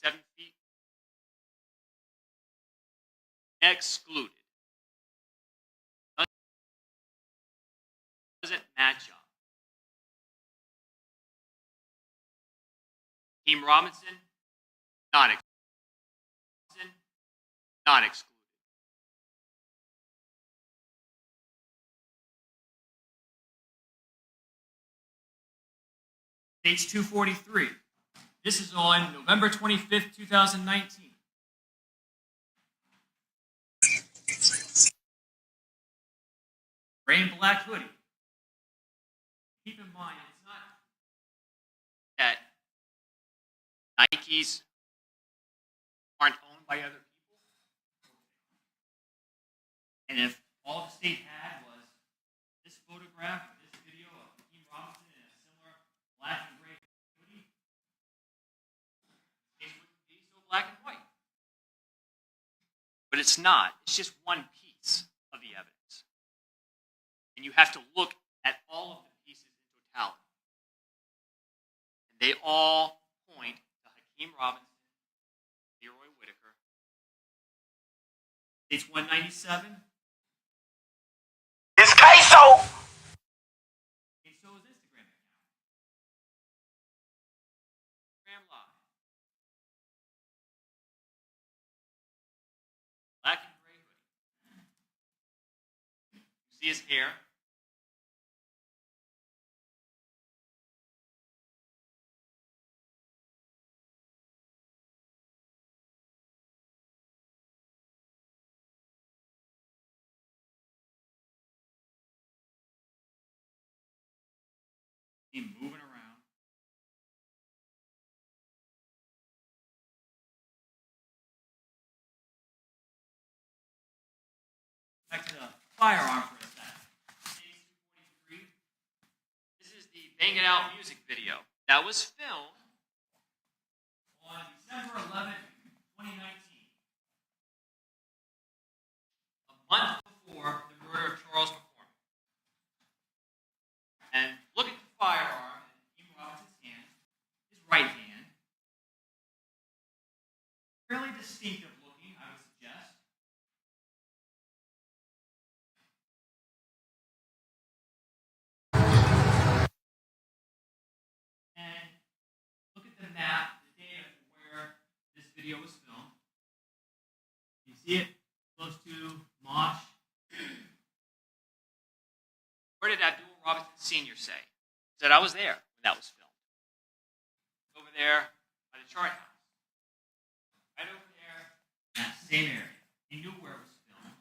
7 feet. Excluded. Doesn't match up. Hakeem Robinson, not excluded. Not excluded. Page 243. This is on November 25th, 2019. Gray and black hoodie. Keep in mind, it's not That Nikes aren't owned by other people. And if all the state had was this photograph or this video of Hakeem Robinson in a similar black and gray hoodie, It wouldn't be so black and white. But it's not. It's just one piece of the evidence. And you have to look at all of the pieces in totality. And they all point to Hakeem Robinson, Leroy Whitaker. page 197. It's Ksoo. Ksoo's Instagram account. Instagram Live. Black and gray hoodie. You see his hair. Him moving around. Back to the firearm for a second. Page 243. This is the Bang It Out music video that was filmed On December 11th, 2019. a month before the murder of Charles McCormick. And look at the firearm in Hakeem Robinson's hand, his right hand. Fairly distinctive looking, I would suggest. And look at the map, the data for where this video was filmed. You see it close to Mosh. Where did Abdul Robinson Sr. say? He said, I was there when that was filmed. Over there by the chart house. Right over there. In that same area. He knew where it was filmed.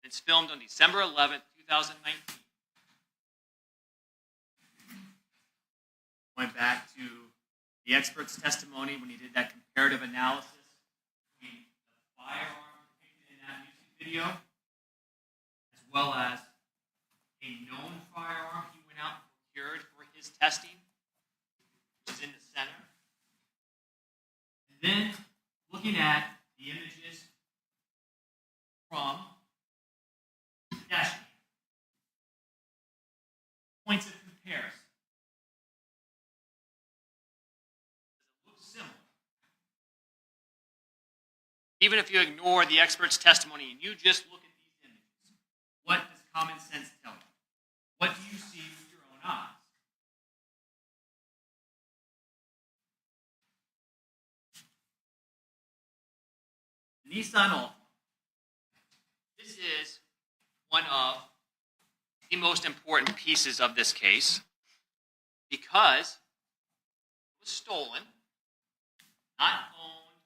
It's filmed on December 11th, 2019. Went back to the expert's testimony when he did that comparative analysis between the firearm depicted in that music video, as well as a known firearm He went out and procured for his testing, which is in the center. And then looking at the images from the dash cam. Points of comparison. Does it look similar? Even if you ignore the expert's testimony and you just look at these images, What does common sense tell you? What do you see with your own eyes? Nissan Altima. this is one of the most important pieces of this case because it was stolen, not owned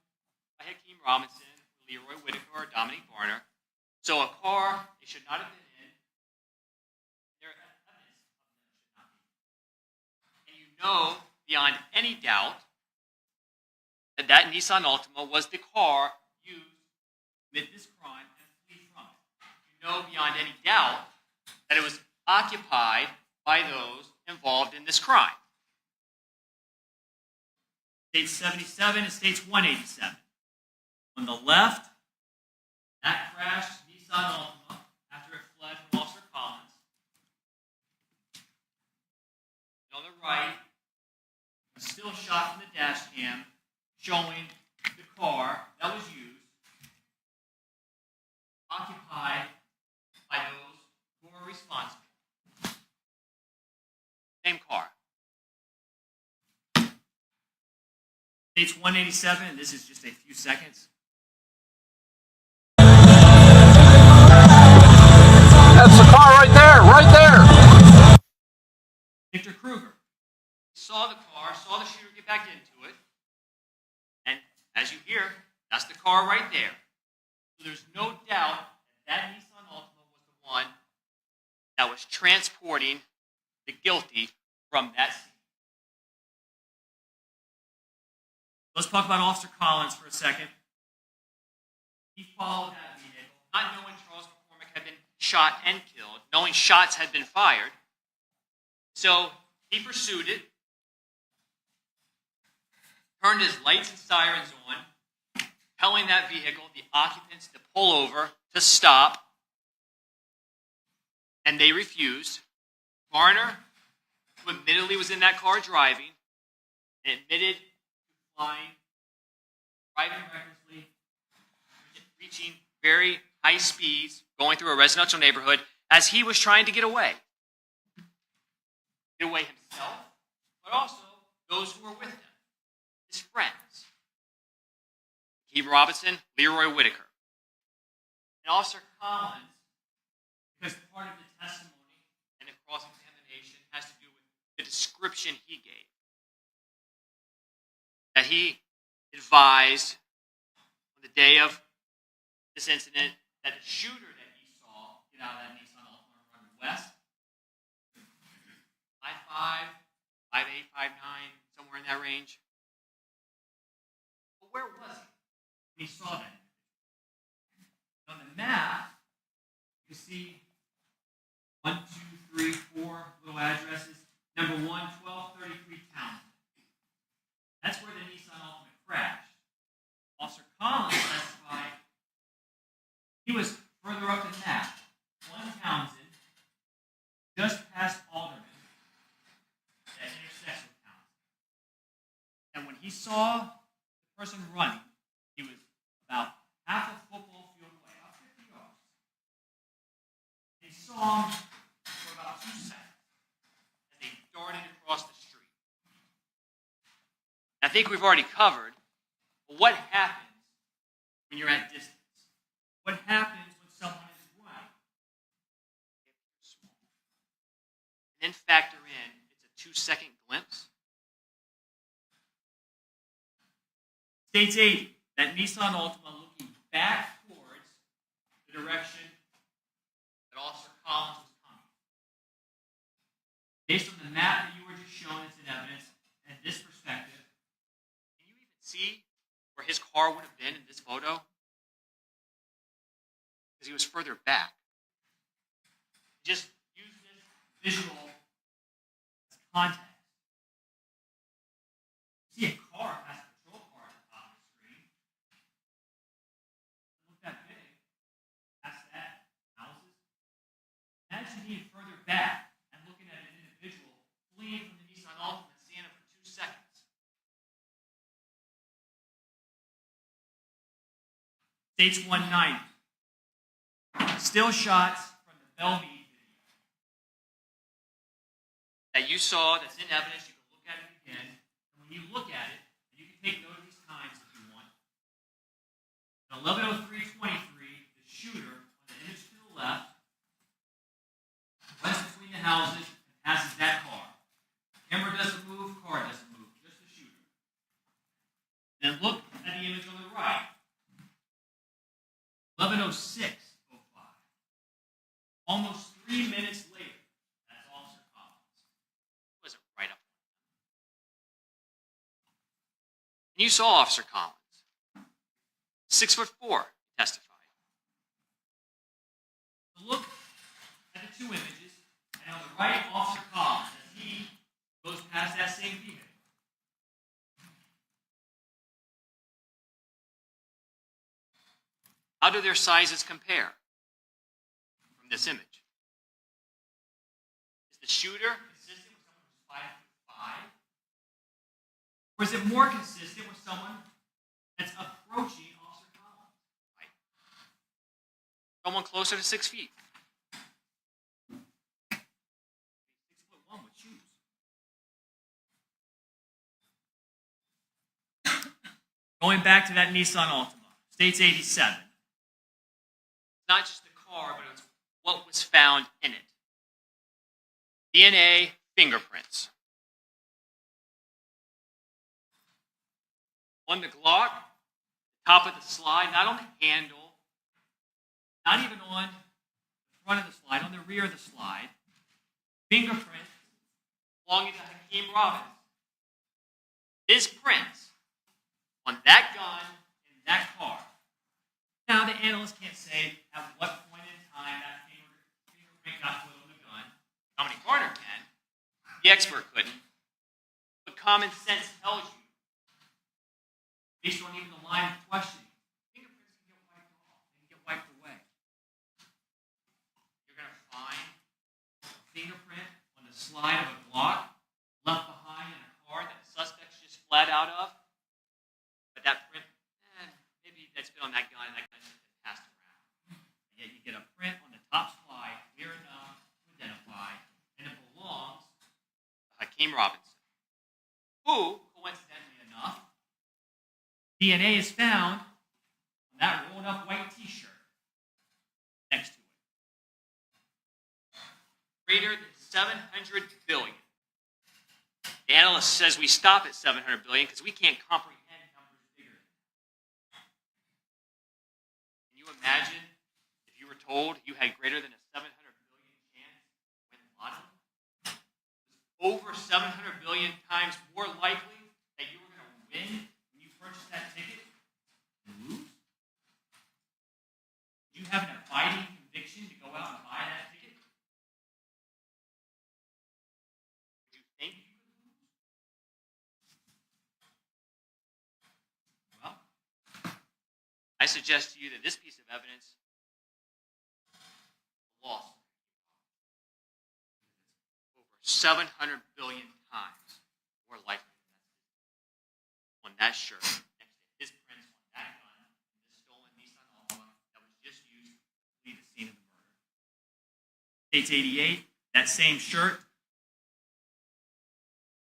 by Hakeem Robinson, Leroy Whitaker, or Dominique Varner. So a car they should not have been in. There evidence of them should not be. And you know beyond any doubt that that Nissan Altima was the car used to commit this crime and flee from it. You know beyond any doubt that it was occupied by those involved in this crime. States 77 and states 187. On the left, that crashed Nissan Altima after it fled from Officer Collins. And on the right, a still shot from the dash cam showing the car that was used, occupied by those who are responsible. Same car. States 187, and this is just a few seconds. That's the car right there, right there. Victor Kruger. Saw the car, saw the shooter get back into it, and as you hear, that's the car right there. So there's no doubt that Nissan Altima was the one that was transporting the guilty from that scene. Let's talk about Officer Collins for a second. He followed that vehicle, Not knowing Charles McCormick had been shot and killed, knowing shots had been fired. So he pursued it, turned his lights and sirens on, telling that vehicle, the occupants, to pull over, to stop, and they refused. Garner, who admittedly was in that car driving, and admitted to flying, driving recklessly, reaching very high speeds, going through a residential neighborhood as he was trying to get away. Get away himself, but also those who were with him, his friends. Hakeem Robinson, Leroy Whitaker. And Officer Collins, because part of the testimony and the cross-examination has to do with the description he gave. That he advised on the day of this incident that the shooter that he saw get out of that Nissan Altima running west, 5'5", 5'8", 5'9", somewhere in that range. But where was he when he saw that? On the map, you see 1, 2, 3, 4 little addresses. Number 1, 1233 Townsend. That's where the Nissan Altima crashed. Officer Collins testified he was further up the map, 1 Townsend, just past Alderman, that intersects with Townsend. And when he saw the person running, he was about half a football field away, about 50 yards. He saw him for about 2 seconds as they darted across the street. I think we've already covered what happens when you're at distance. What happens when someone is running? And then factor in, it's a 2-second glimpse. States 80, that Nissan Altima looking back towards the direction that Officer Collins was coming. Based on the map that you were just shown as in evidence, and this perspective, can you even see where his car would have been in this photo? Because he was further back. Just use this visual as context. See a car past a patrol car at the top of the screen. Look that big. Past that, houses. Imagine being further back and looking at an individual fleeing from the Nissan Altima and seeing it for 2 seconds. States 190. Still shots from the Belmead video that you saw, that's in evidence. You can look at it again. And when you look at it, you can take note of these times if you want. At 11:03:23, the shooter on the image to the left runs between the houses and passes that car. Camera doesn't move, car doesn't move, just the shooter. Then look at the image on the right. 11:06:05. Almost 3 minutes later, that's Officer Collins. He wasn't right up. And you saw Officer Collins. 6'4", testified. So look at the 2 images, and on the right, Officer Collins, as he goes past that same vehicle. How do their sizes compare from this image? Is the shooter consistent with someone who's 5'5", Or is it more consistent with someone that's approaching Officer Collins? Right. Someone closer to 6 feet. 6'1" with shoes. Going back to that Nissan Altima, States 87. Not just the car, but it's what was found in it. DNA, fingerprints. On the Glock, top of the slide, not on the handle, Not even on the front of the slide, on the rear of the slide. Fingerprints belonging to Hakeem Robinson. His prints on that gun in that car. Now, the analyst can't say at what point in time that fingerprint got put on the gun. Dominic Garner can. The expert couldn't. But common sense tells you, Based on even the line of questioning, fingerprints can get wiped off. They can get wiped away. You're going to find a fingerprint on the slide of a Glock left behind in a car that the suspect's just fled out of. But that print, maybe that's been on that gun and that gun's been passed around. And yet you get a print on the top slide, clear enough to identify, and it belongs to Hakeem Robinson, who, coincidentally enough, DNA is found on that rolled up white t-shirt next to it. greater than 700 billion. The analyst says we stop at 700 billion because we can't comprehend numbers bigger than that. Can you imagine if you were told you had greater than a 700 billion chance to win the lottery? Over 700 billion times more likely that you were going to win when you purchased that ticket and lose? Do you have an abiding conviction to go out and buy that ticket? Would you think you could lose? Well, I suggest to you that this piece of evidence lost over 700 billion times more likely on that shirt next to his prints on that gun and this stolen Nissan Altima that was just used to leave the scene of the murder. States 88, that same shirt,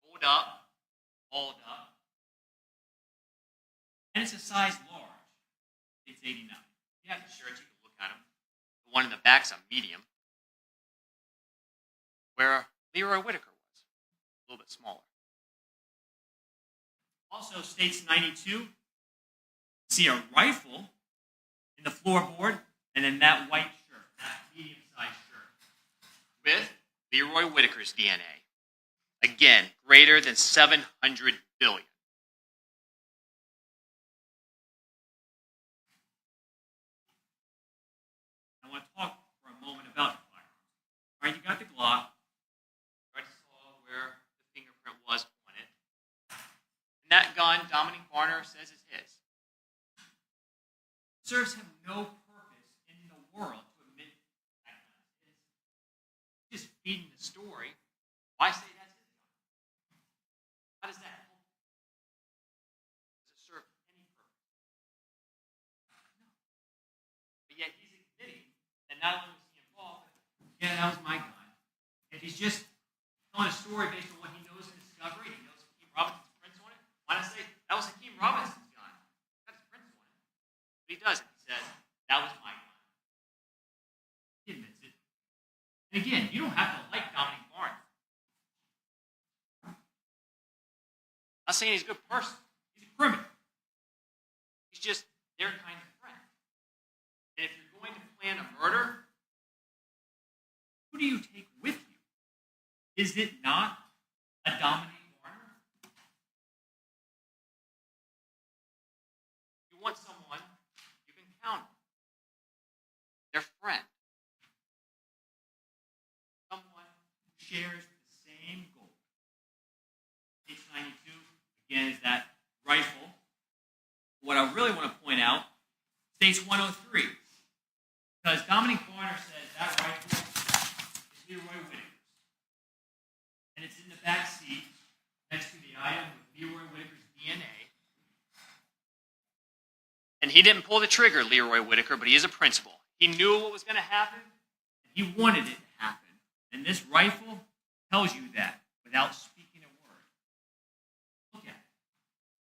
Rolled up, balled up. and it's a size large. States 89. You have the shirts, you can look at them. The one in the back's a medium, where Leroy Whitaker was, a little bit smaller. Also, States 92, see a rifle in the floorboard, and then that white shirt, that medium-sized shirt. With Leroy Whitaker's DNA. Again, greater than 700 billion. I want to talk for a moment about the firearms. All right, you got the Glock. You already saw where the fingerprint was on it. And that gun, Dominic Garner says is his. Serves him no purpose in the world to admit that gun is his. Just feeding the story. Why say that's his gun? How does that help? Does it serve any purpose? No. But yet he's admitting that not only was he involved, but Yeah, that was my gun. And he's just telling a story based on what he knows in discovery. He knows Hakeem Robinson's prints on it. why not say that was Hakeem Robinson's gun? Got his prints on it. But he doesn't. He says, that was my gun. He admits it. And again, you don't have to like Dominic Garner. I'm not saying he's a good person. He's a criminal. He's just their kind of friend. And if you're going to plan a murder, Who do you take with you? Is it not a Dominic Garner? you want someone you can count on. Their friend. Someone who shares the same goal. Page 92, again, is that rifle. What I really want to point out, States 103. Because Dominic Garner says that rifle is Leroy Whitaker's. And it's in the back seat next to the item with Leroy Whitaker's And he didn't pull the trigger, Leroy Whitaker, but he is a principal. He knew what was going to happen. He wanted it to happen. And this rifle tells you that without speaking a word. Look at it.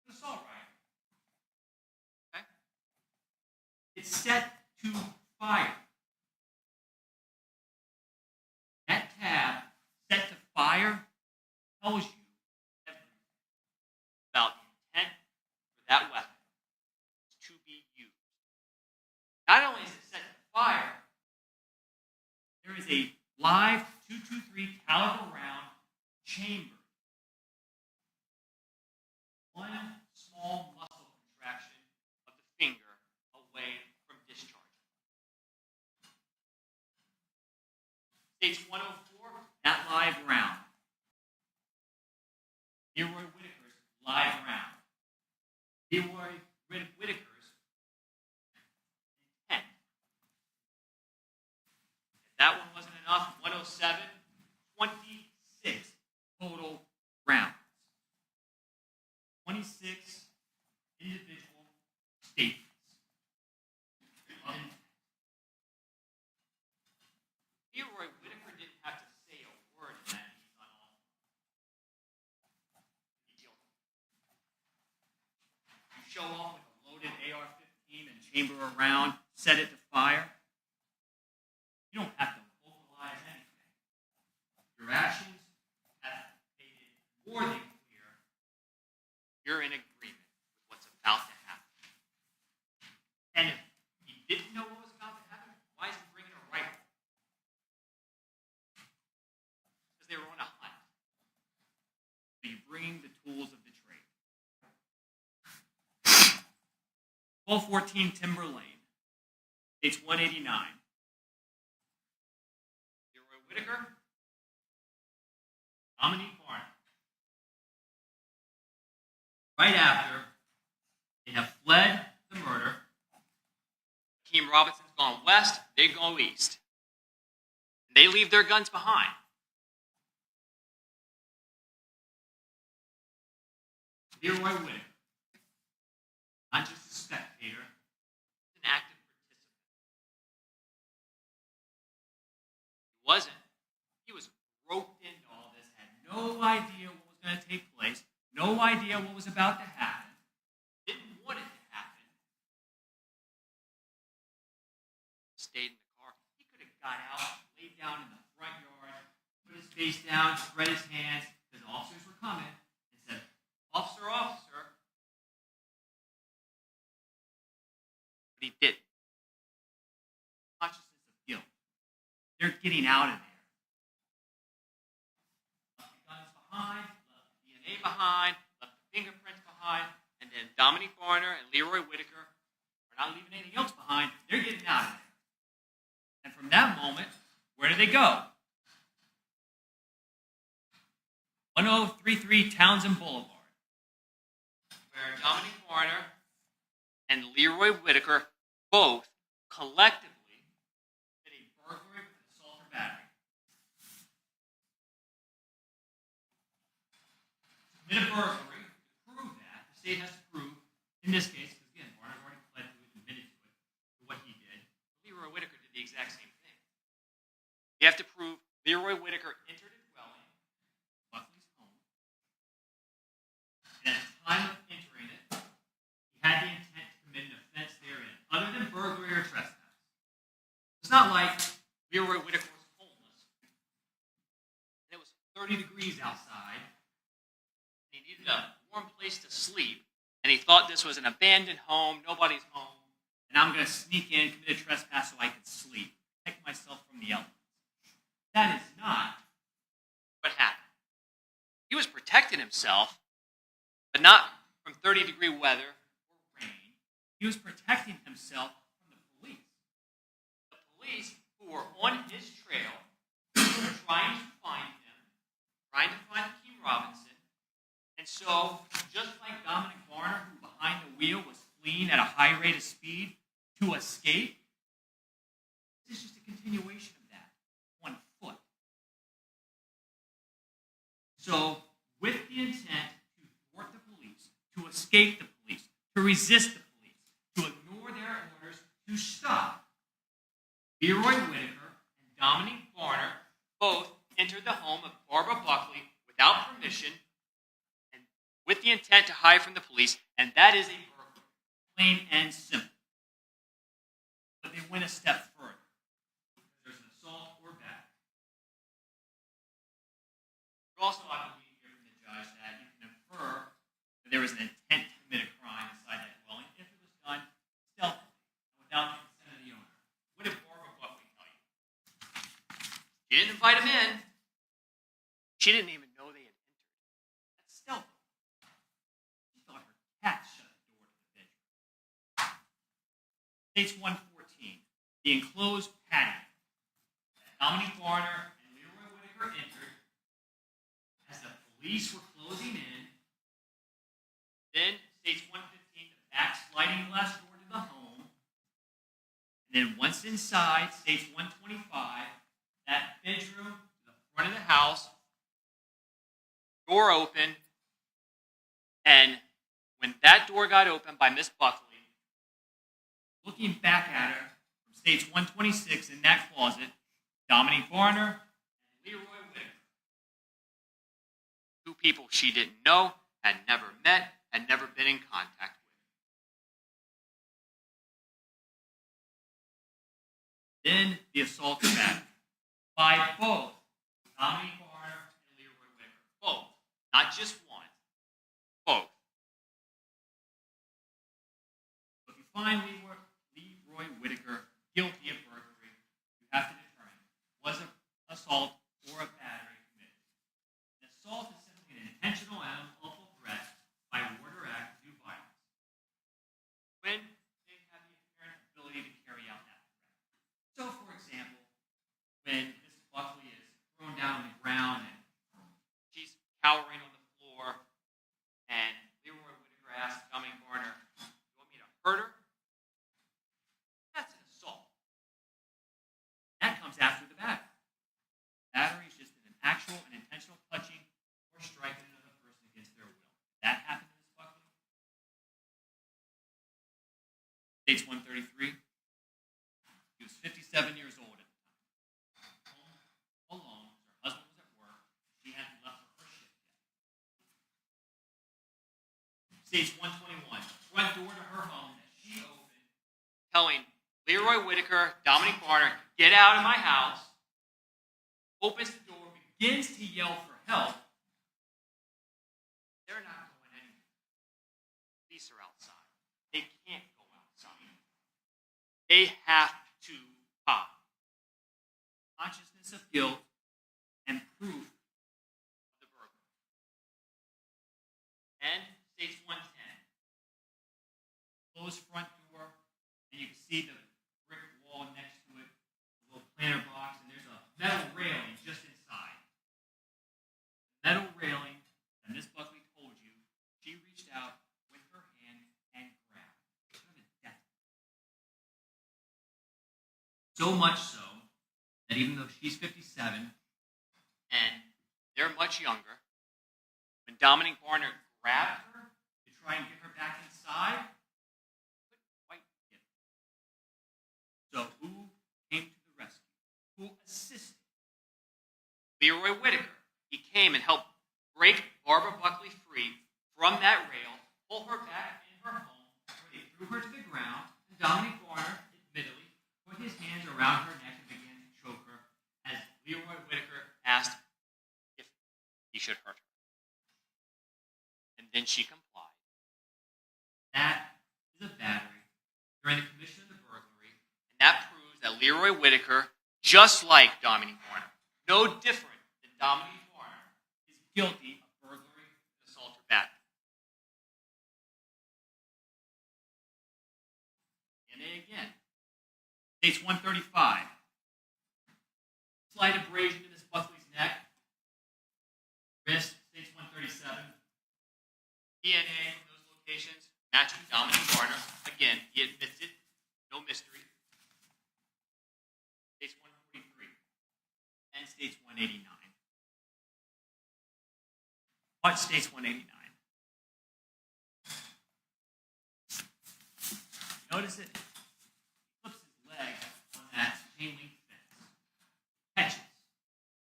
It's an assault rifle. Okay? It's set to fire. That tab, set to fire, tells you everything About the intent for that weapon to be used. Not only is it set to fire, there is a live .223 caliber round chamber. One small muscle contraction of the finger away from discharge. States 104, That live round. Leroy Whitaker's live round. Leroy Whitaker's intent. If that one wasn't enough, 107, 26 total rounds. 26 individual statements. Leroy Whitaker didn't have to say a word in that he's unauthorized. You show off with a loaded AR-15 and chamber a round, set it to fire. You don't have to vocalize anything. Your actions have made it more than clear You're in agreement with what's about to happen. and if he didn't know what was about to happen, Why is he bringing a rifle? Because they were on a hunt. so you bring the tools of the trade. 1214 Timber Lane, page 189. Leroy Whitaker, Dominique Barnett. Right after they have fled the murder, Hakeem Robinson's gone west, they go east. And they leave their guns behind. Leroy Whitaker, not just a spectator, An active participant. He wasn't. He was roped into all this, had no idea what was going to take place, no idea what was about to happen, didn't want it to happen. Stayed in the car. He could have got out, laid down in the front yard, put his face down, spread his hands, because officers were coming, and said, officer, officer. But he didn't. consciousness of guilt. They're getting out of there. Left the guns behind, Left the DNA behind, left the fingerprints behind, and then Dominique Barner and Leroy Whitaker are not leaving anything else behind. They're getting out of there. And from that moment, where do they go? 1033 Townsend Boulevard. where Dominique Barner and Leroy Whitaker both collectively Did a burglary with assault or battery. Commit a burglary. To prove that, the state has to prove, in this case, because again, Barner already pled to it, admitted to it, to what he did. Leroy Whitaker did the exact same thing. You have to prove Leroy Whitaker entered a dwelling, Buckley's home. And at the time of entering it, he had the intent to commit an offense therein, other than burglary or trespass. It's not like Leroy Whitaker was homeless, it was 30 degrees outside. and he needed a warm place to sleep, and he thought this was an abandoned home, nobody's home. And I'm going to sneak in, commit a trespass so I can sleep, protect myself from the elements. That is not. What happened? He was protecting himself, but not from 30-degree weather. Or rain. He was protecting himself from the police. The police who were on his trail were trying to find him, trying to find Hakeem Robinson. And so, Just like Dominic Barner, who behind the wheel was fleeing at a high rate of speed to escape, this is just a continuation of that, on foot. So, with the intent to thwart the police, to escape the police, to resist the police, to ignore Leroy Whitaker and Dominique Varner both entered the home of Barbara Buckley without permission and with the intent to hide from the police, and that is a burglary. Plain and simple. But they went a step further. There's an assault or battery. Also, I believe here from the judge that you can infer that there was an intent to commit a crime inside that dwelling if it was done stealthily and without the consent of the owner. What did Barbara Buckley tell you? She didn't invite him in. She didn't even know they had entered. That's stealth. She thought her cat shut the door to the bedroom. States 114. The enclosed patio that Dominique Varner and Leroy Whitaker entered as the police were closing in. Then States 115, the back sliding glass door to the home. And then once inside, states 125, that bedroom to the front of the house, door open, and when that door got opened by Miss Buckley, looking back at her from states 126 in that closet, Dominique Varner and Leroy Whitaker. two people she didn't know, had never met, had never been in contact with. Then the assault and battery by both Dominique Varner and Leroy Whitaker. Both. Not just one. Both. So if you find Leroy Whitaker guilty of burglary, you have to determine, was an assault or a battery committed? An assault is simply an intentional and unlawful threat by word or act to do violence. When they have the apparent ability to carry out that threat. So, for example, when Miss Buckley is thrown down on the ground and She's cowering on the floor, and Leroy Whitaker asked Dominique Varner, "You want me to hurt her?" That's an assault. that comes after the battery. Battery is just an actual and intentional touching or striking another person against their will. That happened to Miss Buckley. States 133. He was 57 years old at the time. Home alone. Her husband was at work. She hadn't left for her shift yet. States 121. The front door to her home that she opened. Telling Leroy Whitaker, Dominique Varner, "Get out of my house." Opens the door, Begins to yell for help. They're not going anywhere. Police are outside. They can't go outside. They have to hide. Consciousness of guilt and proof of the burglary. And states 110. Closed front door, and you can see the brick wall next to it, a little planter box, and there's a metal railing just inside. The metal railing that Miss Buckley told you, she reached out with her hand and grabbed. Kind of a death. So much so that even though she's 57, and they're much younger, when Dominique Varner grabbed her to try and get her back inside, couldn't quite get her. So who came to the rescue? Who assisted? Leroy Whitaker. He came and helped break Barbara Buckley free from that rail, pull her back in her home, where they threw her to the ground, And Dominique Varner, admittedly, put his hands around her neck and began to choke her as Leroy Whitaker asked if he should hurt her. And then she complied. that is a battery during the commission of the burglary. And that proves that Leroy Whitaker, just like Dominique Varner, no different than Dominique Varner, is guilty of burglary, assault, or battery. and again. States 135. Slight abrasion to Miss Buckley's neck. Wrist, states 137. DNA from those locations matching Dominique Varner. Again, he admits it. No mystery. States 143. And states 189. What states 189? Notice it. He flips his leg on that chain link fence, catches,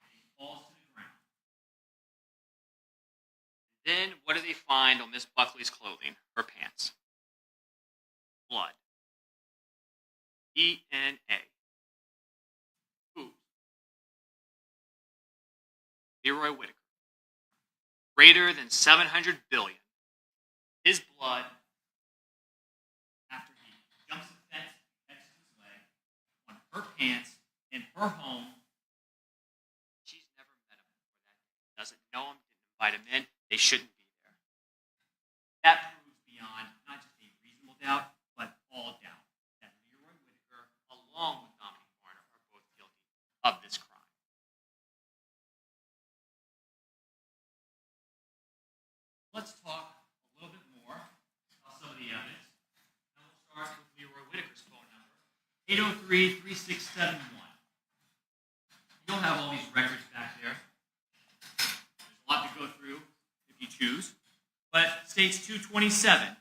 and he falls to the ground. Then what do they find on Miss Buckley's clothing, her pants? Blood. DNA. Who? Leroy Whitaker. Greater than 700 billion. His blood, after he jumps the fence, catches his leg, on her pants, in her home. She's never met him before that day. Doesn't know him, didn't invite him in. They shouldn't be there. That proves beyond not just a reasonable doubt, but all doubt, that Leroy Whitaker, along with Dominic Warner, are both guilty of this crime. Let's talk a little bit more about some of the evidence. And we'll start with Leroy Whitaker's phone number, 803-3671. You don't have all these records back there. There's a lot to go through if you choose. But states 227.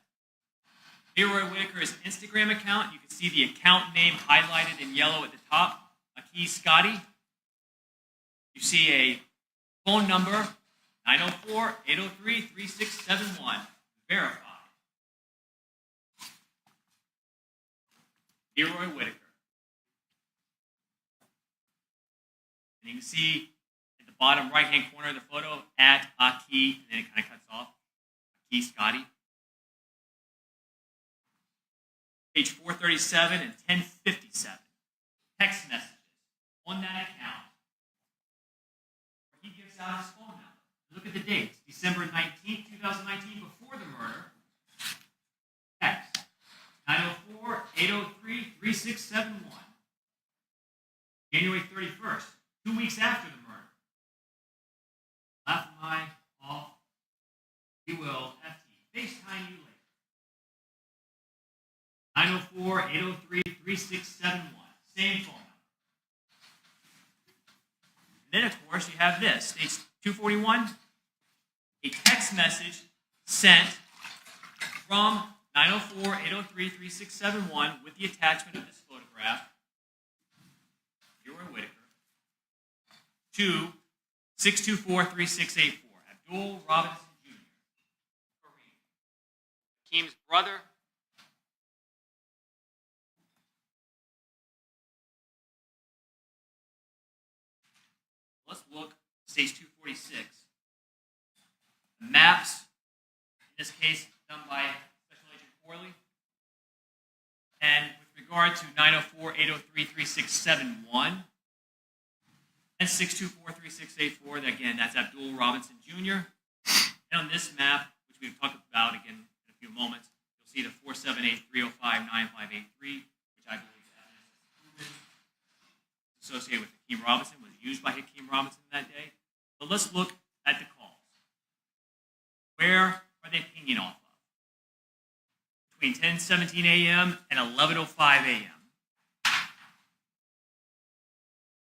Leroy Whitaker's Instagram account, you can see the account name highlighted in yellow at the top, ATK Scotty. You see a phone number, 904-803-3671. Verified. Leroy Whitaker. And you can see at the bottom right-hand corner of the photo, at ATK, and then it kind of cuts off. ATK Scotty. Page 437 and 1057. Text messages on that account where he gives out his phone number. Look at the dates. December 19th, 2019, before the murder. Text 904-803-3671. January 31st, 2 weeks after the murder. Laugh my off. We will FT. FaceTime you later. 904-803-3671. Same phone number. And then, of course, you have this. States 241. A text message sent from 904-803-3671 with the attachment of this photograph, Leroy Whitaker, to 624-3684, Abdul Robinson Jr., Kareem, Hakeem's brother. Let's look at stage 246. The maps, in this case, done by Special Agent Corley. And with regard to 904-803-3671 and 624-3684, again, that's Abdul Robinson Jr. And on this map, which we've talked about again in a few moments, you'll see the 478-305-9583, which I believe is associated with Hakeem Robinson, was used by Hakeem Robinson that day. But let's look at the calls. Where are they pinging off of? Between 10:17 a.m. and 11:05 a.m.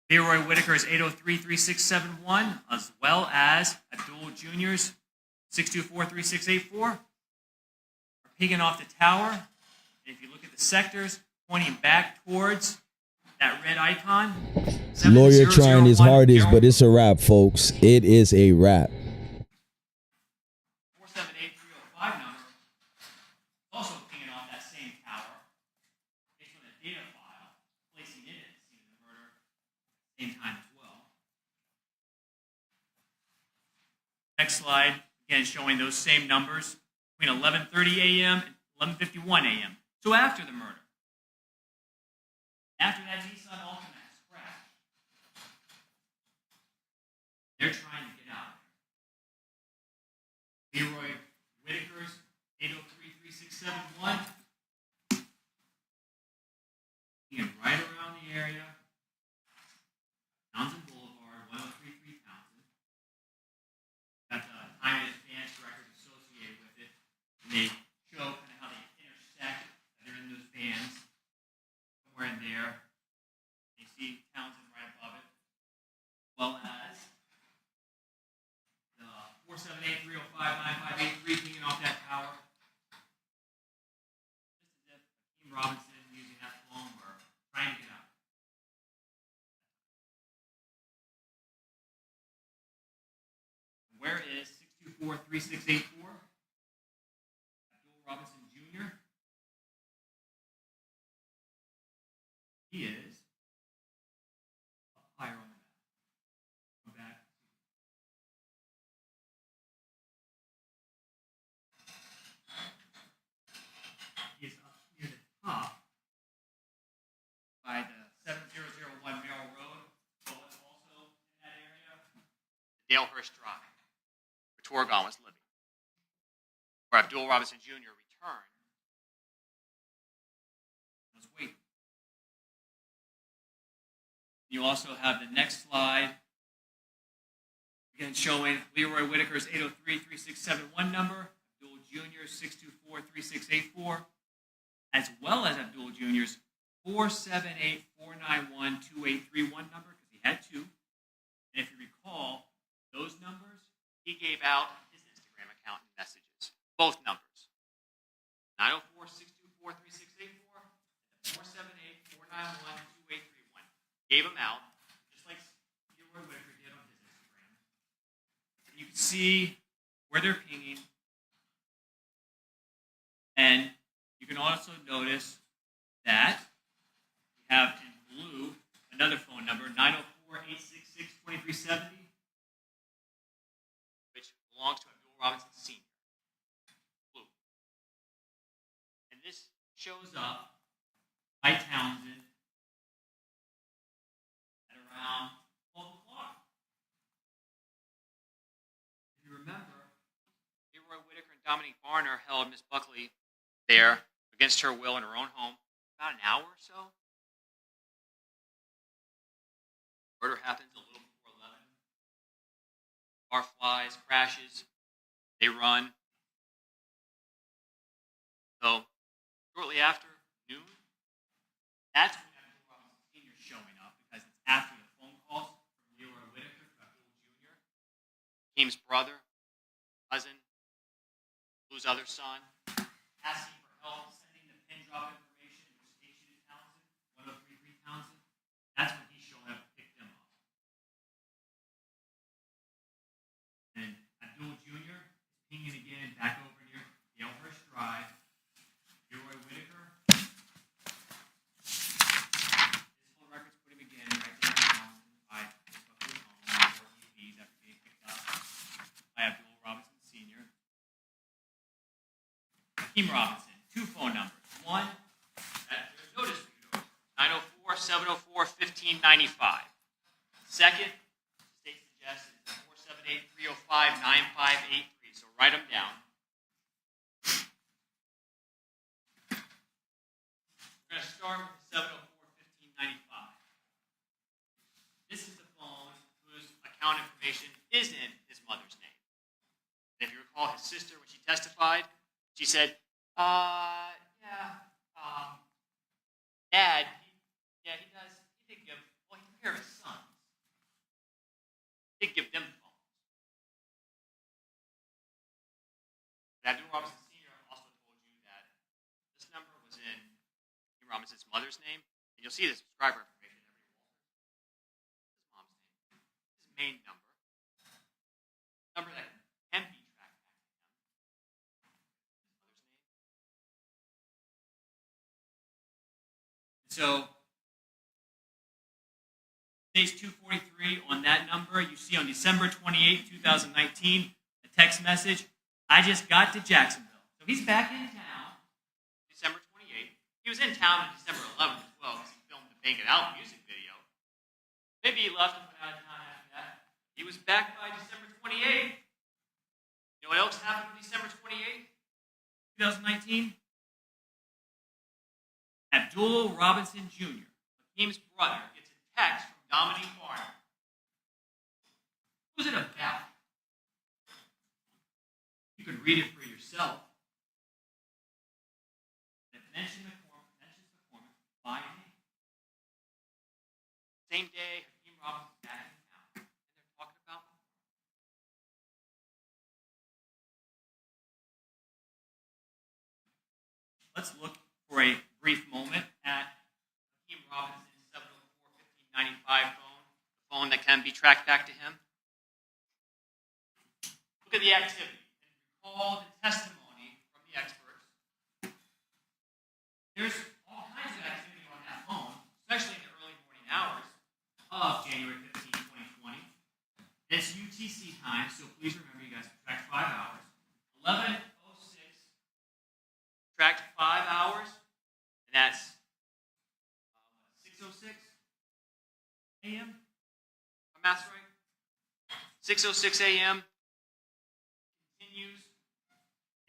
Leroy Whitaker's 803-3671, as well as Abdul Jr.'s 624-3684, are pinging off the tower. And if you look at the sectors, pointing back towards that red icon. Lawyer trying his hardest, but it's a wrap, folks. It is a wrap. 478-305 number also pinging off that same tower based on the data file, placing it at the scene of the murder at the same time as well. Next slide, again showing those same numbers between 11:30 a.m. and 11:51 a.m. So after the murder. After that Nissan Altima crash, they're trying to get out of there. Leroy Whitaker's 803-3671, being right around the area, Townsend Boulevard, 1033 Townsend. Got the time in advance record associated with it, and they show kind of how they intersect. They're in those bands. Somewhere in there, you see Townsend right above it, as well as the 478-305-9583 pinging off that tower. 624-3684. Abdul Robinson Jr. He is up higher on the map. Come back. He is up near the top by the 7001 Merrill Road. So it's also in that area. Dalehurst Drive, where Torgon was living, where Abdul Robinson Jr. returned. Let's wait. You also have the next slide, again showing Leroy Whitaker's 803-3671 number, Abdul Jr.'s 624-3684, as well as Abdul Jr.'s 478-491-2831 number, because he had two. And if you recall, those numbers, He gave out his Instagram account and messages, both numbers. 904-624-3684 and 478-491-2831. Gave them out, just like Leroy Whitaker did on his Instagram. and you can see where they're pinging. And you can also notice that we have in blue another phone number, 904-866-2370. Which belongs to Abdul Robinson Sr. Blue. And this shows up by Townsend at around 12 o'clock. If you remember, Leroy Whitaker and Dominique Barner held Miss Buckley there against her will in her own home about an hour or so. Murder happens a little before 11. Car flies, crashes, they run. So, shortly after noon, that's when Abdul Robinson Sr. is showing up, because it's after the phone calls from Leroy Whitaker to Abdul Jr., Hakeem's brother, cousin, Blue's other son, asking for help, sending the pin drop information to a station in Townsend, 1033 Townsend. That's when he's showing up to pick them up. And Abdul Jr. is pinging again back over near Dalehurst Drive. Leroy Whitaker. His phone records put him again right there in Townsend by his Buckley home, where he after being picked up by Abdul Robinson Sr. Hakeem Robinson, two phone numbers. One, there's no dispute over, 904-704-1595. Second, state suggests is 478-305-9583. So write them down. We're going to start with 704-1595. This is the phone whose account information is in his mother's name. And if you recall his sister, when she testified, she said, Dad, he does. He did give, well, he took care of his sons. He did give them phones. But Abdul Robinson Sr. also told you that this number was in Hakeem Robinson's mother's name, and you'll see the subscriber information every wall. His mom's name. His main number. Number that can be tracked back to him. His mother's name. So, Stage 243 on that number, you see on December 28, 2019, a text message, I just got to Jacksonville. So he's back in town, December 28th. He was in town on December 11th as well, because he filmed the Bang It Out music video. Maybe he left and went out of town after that. He was back by December 28th. You know what else happened on December 28th, 2019? Abdul Robinson Jr., Hakeem's brother, gets a text from Dominique Barner. What was it about? You can read it for yourself. And it mentions McCormick by name. Same day, Hakeem Robinson's back in town, and they're talking about McCormick. Let's look for a brief moment at Hakeem Robinson's 704-1595 phone, the phone that can be tracked back to him. Look at the activity. 11:06. Subtract 5 hours, and that's 6:06 a.m. My math's right. 6:06 a.m. continues,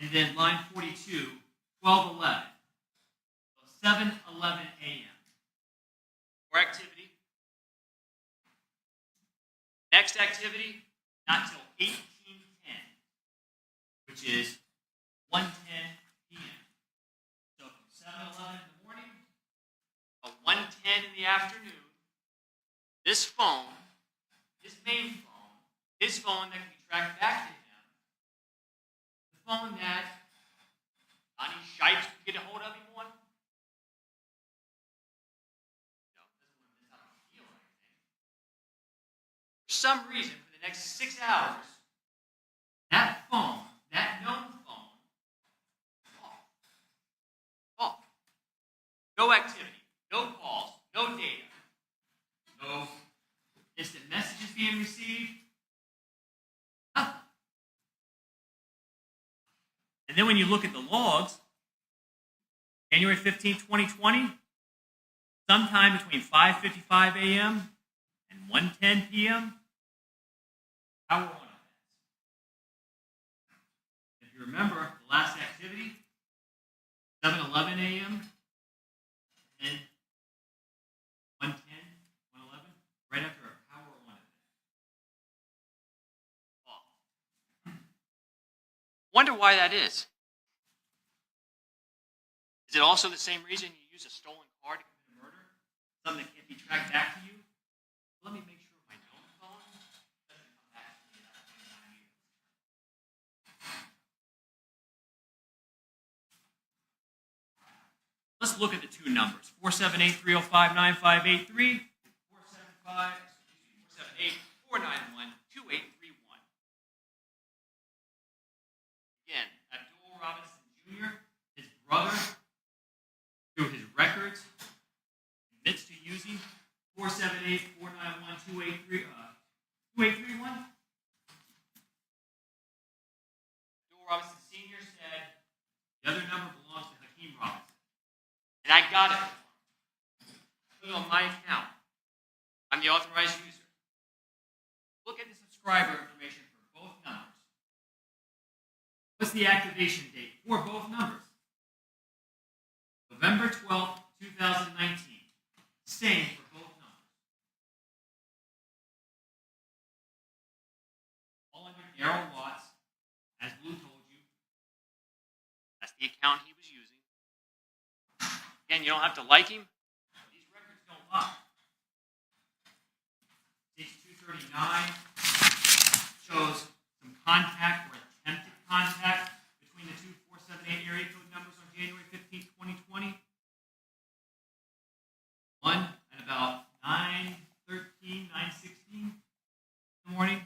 and then line 42, 12:11. So 7:11 a.m. More activity. Next activity, not till 18:10, which is 1:10 p.m. So from 7:11 in the morning to 1:10 in the afternoon, this phone, his main phone, his phone that can be tracked back to him, the phone that Johnny Shipes could get a hold of him on. No, doesn't want to miss out on a deal or anything. For some reason, for the next 6 hours, that phone, that known phone, is off. Off. No activity, no calls, no data, no instant messages being received, nothing. And then when you look at the logs, January 15, 2020, sometime between 5:55 a.m. and 1:10 p.m., power on events. If you remember the last activity, 7:11 a.m. and 1:10, 1:11, right after a power on event. Off. Wonder why that is. Is it also the same reason you use a stolen car to commit a murder? Something that can't be tracked back to you? Let me make sure my known phone doesn't come back to me at that same time either. Let's look at the two numbers, 478-305-9583, 478-491-2831. Again, Abdul Robinson Jr., his brother, through his records, admits to using 478-491-2831. Abdul Robinson Sr. said the other number belongs to Hakeem Robinson. And I got it. Put it on my account. I'm the authorized user. Look at the subscriber information for both numbers. What's the activation date for both numbers? November 12th, 2019. Same for both numbers. All under Darryl Watts, as Blue told you. That's the account he was using. Again, you don't have to like him. These records don't lie. Page 239 shows some contact or attempted contact between the two 478 area code numbers on January 15, 2020. One at about 9:13, 9:16 in the morning,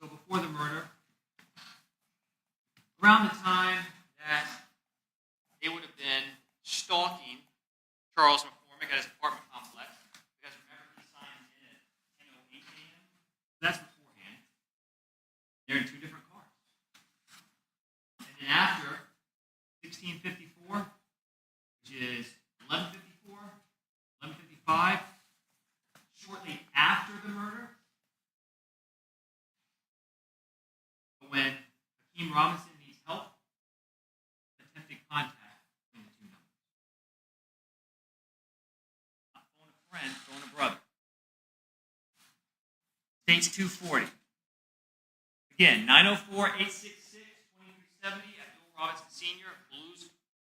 so before the murder. Around the time that they would have been stalking Charles McCormick at his apartment complex. You guys remember he signed in at 10:08 a.m.? That's beforehand. They're in two different cars. And then after 16:54, which is 11:54, 11:55, shortly after the murder, when Hakeem Robinson needs help, attempted contact between the two numbers. Not phone a friend, phone a brother. States 240. Again, 904-866-2370, Abdul Robinson Sr., Blue's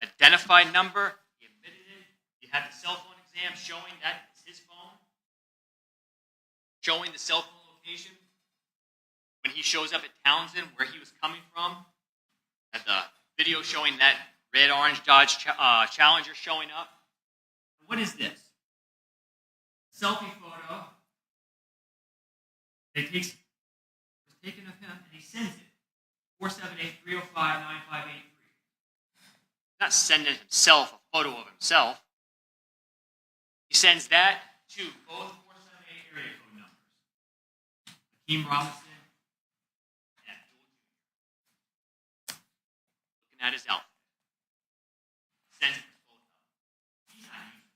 identified number. He admitted it. He had the cell phone exam showing that it's his phone, showing the cell phone location. When he shows up at Townsend, where he was coming from, at the video showing that red-orange Dodge Challenger showing up. What is this? Selfie photo. It was taken of him, and he sends it. 478-305-9583. Not sending himself a photo of himself. He sends that to both 478 area code numbers. Hakeem Robinson and Abdul Jr. looking at his outfit. Sends it to both of them. He's not using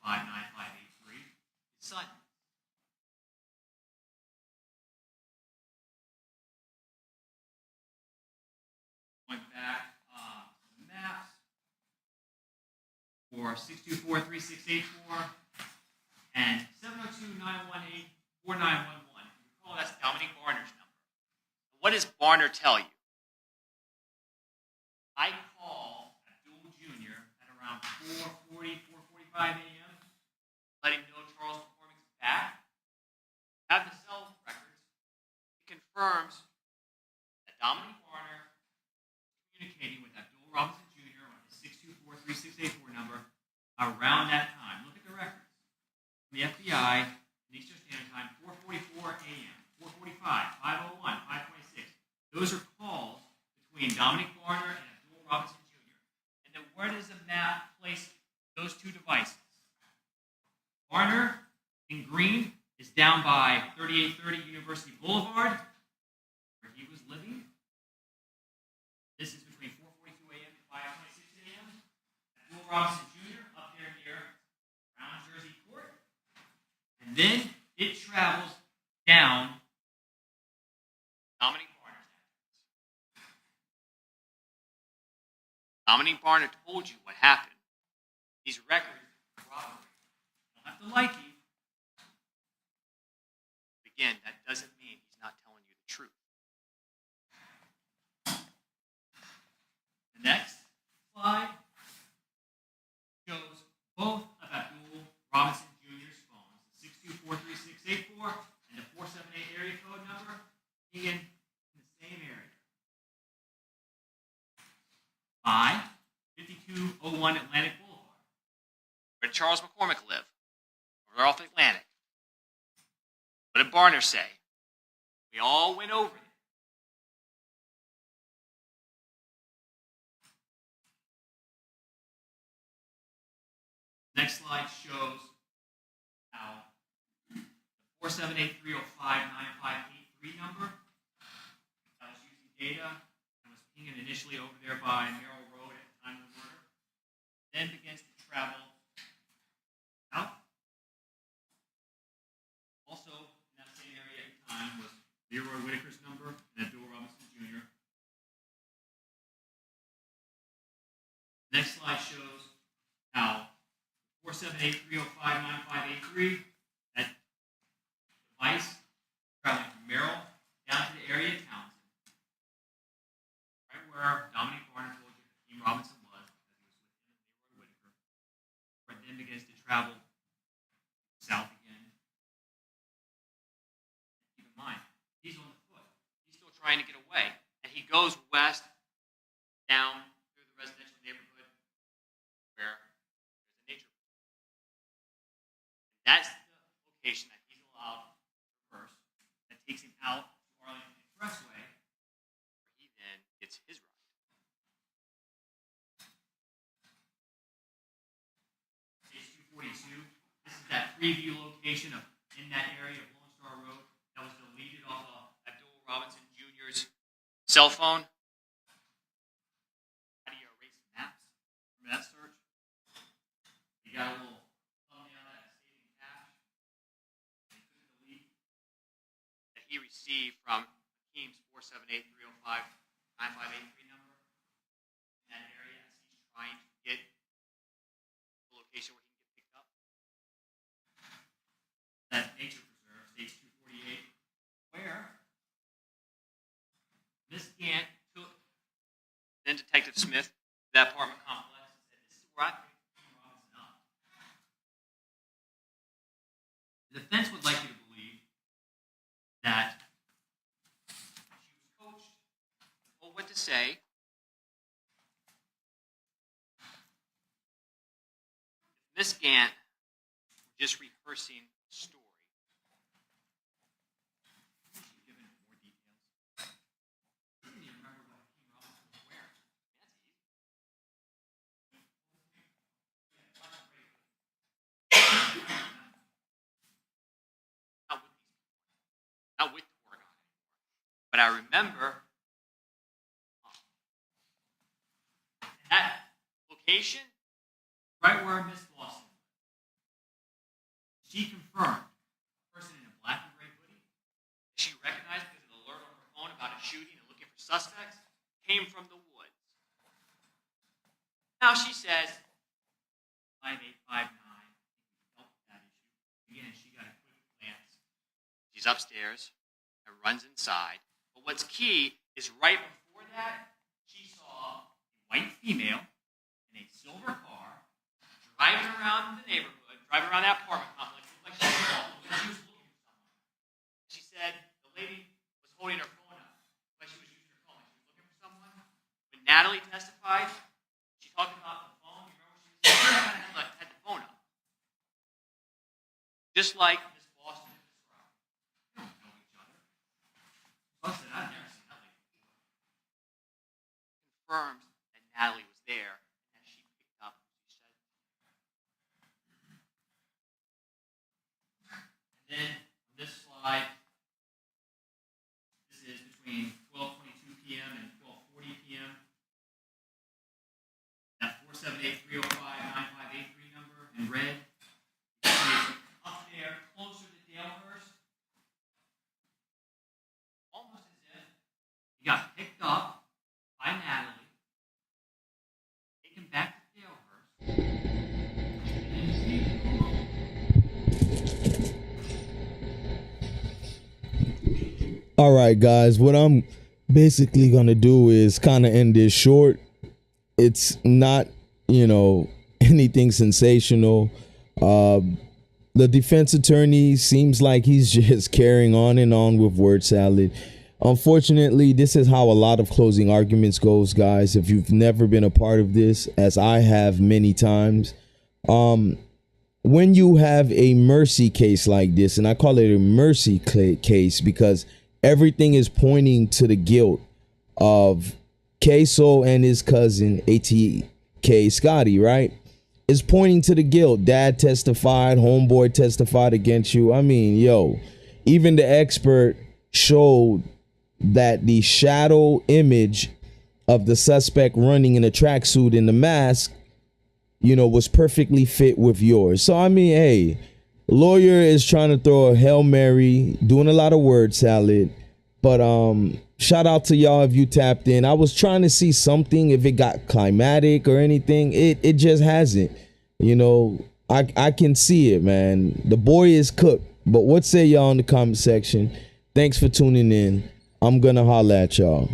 478-305-9583. His son. Went back to the maps for 624-3684 and 702-918-4911. Recall that's Dominique Barner's number. What does Barner tell you? I call Abdul Jr. at around 4:40, 4:45 a.m. Let him know Charles McCormick's back. Have the cell records. It confirms that Dominique Barner is communicating with Abdul Robinson Jr. on his 624-3684 number around that time. Look at the records. From the FBI, Eastern Standard Time, 4:44 a.m., 4:45, 5:01, 5:26. Those are calls between Dominique Barner and Abdul Robinson Jr. And then where does the map place those two devices? Barner in green is down by 3830 University Boulevard, where he was living. This is between 4:42 a.m. and 5:26 a.m. Abdul Robinson Jr. up there near Brown Jersey Court. And then it travels down Dominique Barner's address. Dominique Barner told you what happened. These records corroborate. You don't have to like him. But again, that doesn't mean he's not telling you the truth. The next slide shows both of Abdul Robinson Jr.'s phones, the 624-3684 and the 478 area code number, being in the same area. 5201 Atlantic Boulevard. Where did Charles McCormick live? We're off Atlantic. What did Barner say? We all went over there. Next slide shows how the 478-305-9583 number that was using data and was pinging initially over there by Merrill Road at the time of the murder, then begins to travel out. Also, in that same area at the time was Leroy Whitaker's number and Abdul Robinson Jr. Next slide shows how 478-305-9583, that device traveling from Merrill down to the area of Townsend, right where Dominique Barner told you Hakeem Robinson was, because he was with him and Leroy Whitaker, where it then begins to travel south again. Keep in mind, he's on the foot. He's still trying to get away. And he goes west down through the residential neighborhood where there's a nature. That's the location that he's allowed to reverse. That takes him out to Arlington Expressway, where he then gets his ride. Page 242. This is that preview location of in that area of Lone Star Road that was deleted off of Abdul Robinson Jr.'s cell phone. How do you erase maps from that search? You got a little thumbnail that is saving cache. And you couldn't delete that he received from Hakeem's 478-305-9583 number in that area as he's trying to get the location where he can get picked up. That nature preserve, stage 248, where Miss Gant took then Detective Smith to that apartment complex and said, "This is where I picked Hakeem Robinson up." The defense would like you to believe that she was coached, told what to say. If Miss Gant were just rehearsing the story, she would have given more details. She didn't even remember what Hakeem Robinson was wearing. That's easy. Not with the Oregon anymore. But I remember location, right where Miss Boston. She confirmed a person in a black and gray hoodie that she recognized because of the alert on her phone about a shooting and looking for suspects came from the woods. Now she says 5859 help with that issue. Again, she got a quick glance. She's upstairs and runs inside. But what's key is right before that, she saw a white female in a silver car driving around the neighborhood, driving around that apartment complex, looked like she was lost, looked like she was looking for someone. She said the lady was holding her phone up, like she was using her phone, like she was looking for someone. When Natalie testified, she talked about the phone. You remember what she said? Had the phone up. Just like Miss Boston described. They don't know each other. Busted, I've never seen that lady before. Confirms that Natalie was there as she picked up what she said. And then on this slide, this is between 12:22 p.m. and 12:40 p.m. That 478-305-9583 number in red. You see it's up there, closer to Dalehurst. Almost as if he got picked up by Natalie, taken back to Dalehurst. All right, guys, what I'm basically going to do is kind of end this short. It's not, anything sensational. The defense attorney seems like he's just carrying on and on with word salad. Unfortunately, this is how a lot of closing arguments goes, guys. If you've never been a part of this, as I have many times, when you have a mercy case like this, and I call it a mercy case because everything is pointing to the guilt of Ksoo and his cousin ATK Scotty, right? It's pointing to the guilt. Dad testified, homeboy testified against you. I mean, even the expert showed that the shadow image of the suspect running in a tracksuit in the mask, was perfectly fit with yours. So, I mean, hey, lawyer is trying to throw a Hail Mary, doing a lot of word salad. But shout out to y'all if you tapped in. I was trying to see something, if it got climatic or anything. It just hasn't. I can see it, man. The boy is cooked. But what say y'all in the comment section? Thanks for tuning in. I'm going to holla at y'all.